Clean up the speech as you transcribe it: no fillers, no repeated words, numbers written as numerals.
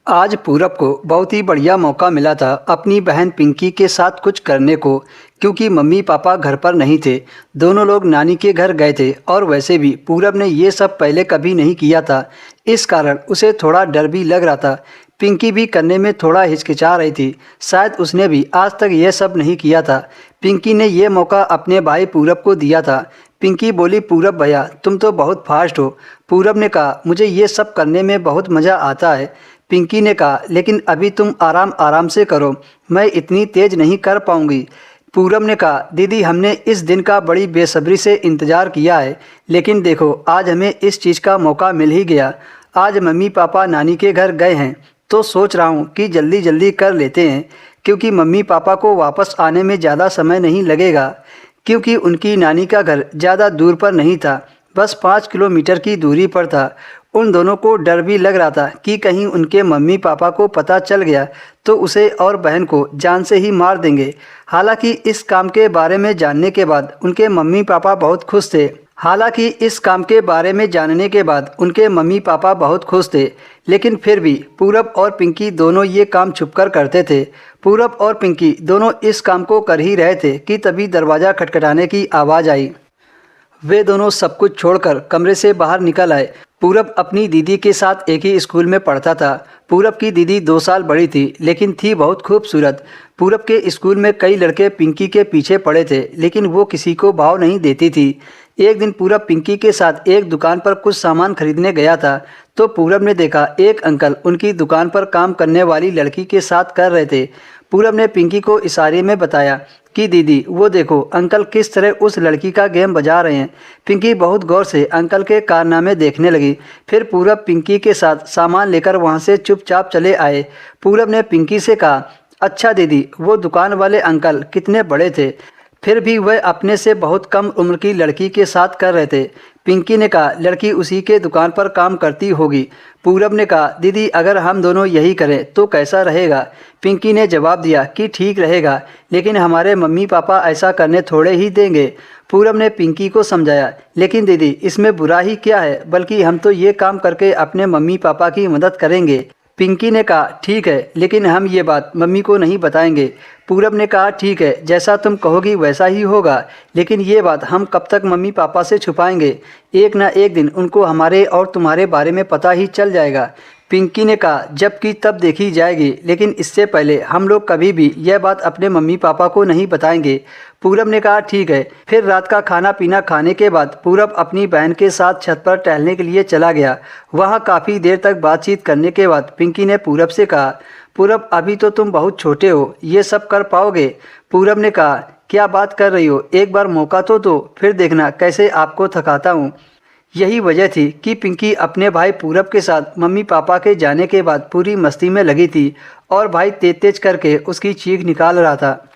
आज पूरब को बहुत ही बढ़िया मौका मिला था अपनी बहन पिंकी के साथ कुछ करने को। क्योंकि मम्मी पापा घर पर नहीं थे, दोनों लोग नानी के घर गए थे और वैसे भी पूरब ने ये सब पहले कभी नहीं किया था। इस कारण उसे थोड़ा डर भी लग रहा था। पिंकी भी करने में थोड़ा हिचकिचा रही थी, शायद उसने भी आज तक ये सब नहीं किया था। पिंकी ने ये मौका अपने भाई पूरब को दिया था। पिंकी बोली, पूरब भैया तुम तो बहुत फास्ट हो। पूरब ने कहा, मुझे ये सब करने में बहुत मज़ा आता है। पिंकी ने कहा, लेकिन अभी तुम आराम आराम से करो, मैं इतनी तेज नहीं कर पाऊंगी। पूरब ने कहा, दीदी हमने इस दिन का बड़ी बेसब्री से इंतज़ार किया है, लेकिन देखो आज हमें इस चीज़ का मौका मिल ही गया। आज मम्मी पापा नानी के घर गए हैं तो सोच रहा हूँ कि जल्दी जल्दी कर लेते हैं, क्योंकि मम्मी पापा को वापस आने में ज़्यादा समय नहीं लगेगा। क्योंकि उनकी नानी का घर ज़्यादा दूर पर नहीं था, बस 5 किलोमीटर की दूरी पर था। उन दोनों को डर भी लग रहा था कि कहीं उनके मम्मी पापा को पता चल गया तो उसे और बहन को जान से ही मार देंगे। हालांकि इस काम के बारे में जानने के बाद उनके मम्मी पापा बहुत खुश थे। लेकिन फिर भी पूरब और पिंकी दोनों ये काम छुपकर करते थे। पूरब और पिंकी दोनों इस काम को कर ही रहे थे कि तभी दरवाज़ा खटखटाने की आवाज़ आई। वे दोनों सब कुछ छोड़कर कमरे से बाहर निकल आए। पूरब अपनी दीदी के साथ एक ही स्कूल में पढ़ता था। पूरब की दीदी 2 साल बड़ी थी, लेकिन थी बहुत खूबसूरत। पूरब के स्कूल में कई लड़के पिंकी के पीछे पड़े थे, लेकिन वो किसी को भाव नहीं देती थी। एक दिन पूरब पिंकी के साथ एक दुकान पर कुछ सामान खरीदने गया था, तो पूरब ने देखा एक अंकल उनकी दुकान पर काम करने वाली लड़की के साथ कर रहे थे। पूरब ने पिंकी को इशारे में बताया कि दीदी वो देखो अंकल किस तरह उस लड़की का गेम बजा रहे हैं। पिंकी बहुत गौर से अंकल के कारनामे देखने लगी। फिर पूरब पिंकी के साथ सामान लेकर वहां से चुपचाप चले आए। पूरब ने पिंकी से कहा, अच्छा दीदी वो दुकान वाले अंकल कितने बड़े थे, फिर भी वह अपने से बहुत कम उम्र की लड़की के साथ कर रहे थे। पिंकी ने कहा, लड़की उसी के दुकान पर काम करती होगी। पूरब ने कहा, दीदी अगर हम दोनों यही करें तो कैसा रहेगा। पिंकी ने जवाब दिया कि ठीक रहेगा, लेकिन हमारे मम्मी पापा ऐसा करने थोड़े ही देंगे। पूरब ने पिंकी को समझाया, लेकिन दीदी इसमें बुरा ही क्या है, बल्कि हम तो ये काम करके अपने मम्मी पापा की मदद करेंगे। पिंकी ने कहा, ठीक है, लेकिन हम ये बात मम्मी को नहीं बताएंगे। पूरब ने कहा, ठीक है, जैसा तुम कहोगी वैसा ही होगा, लेकिन ये बात हम कब तक मम्मी पापा से छुपाएंगे। एक ना एक दिन उनको हमारे और तुम्हारे बारे में पता ही चल जाएगा। पिंकी ने कहा, जब की तब देखी जाएगी, लेकिन इससे पहले हम लोग कभी भी यह बात अपने मम्मी पापा को नहीं बताएंगे। पूरब ने कहा, ठीक है। फिर रात का खाना पीना खाने के बाद पूरब अपनी बहन के साथ छत पर टहलने के लिए चला गया। वहाँ काफ़ी देर तक बातचीत करने के बाद पिंकी ने पूरब से कहा, पूरब अभी तो तुम बहुत छोटे हो, ये सब कर पाओगे। पूरब ने कहा, क्या बात कर रही हो, एक बार मौका तो दो, फिर देखना कैसे आपको थकाता हूँ। यही वजह थी कि पिंकी अपने भाई पूरब के साथ मम्मी पापा के जाने के बाद पूरी मस्ती में लगी थी और भाई तेज तेज करके उसकी चीख निकाल रहा था।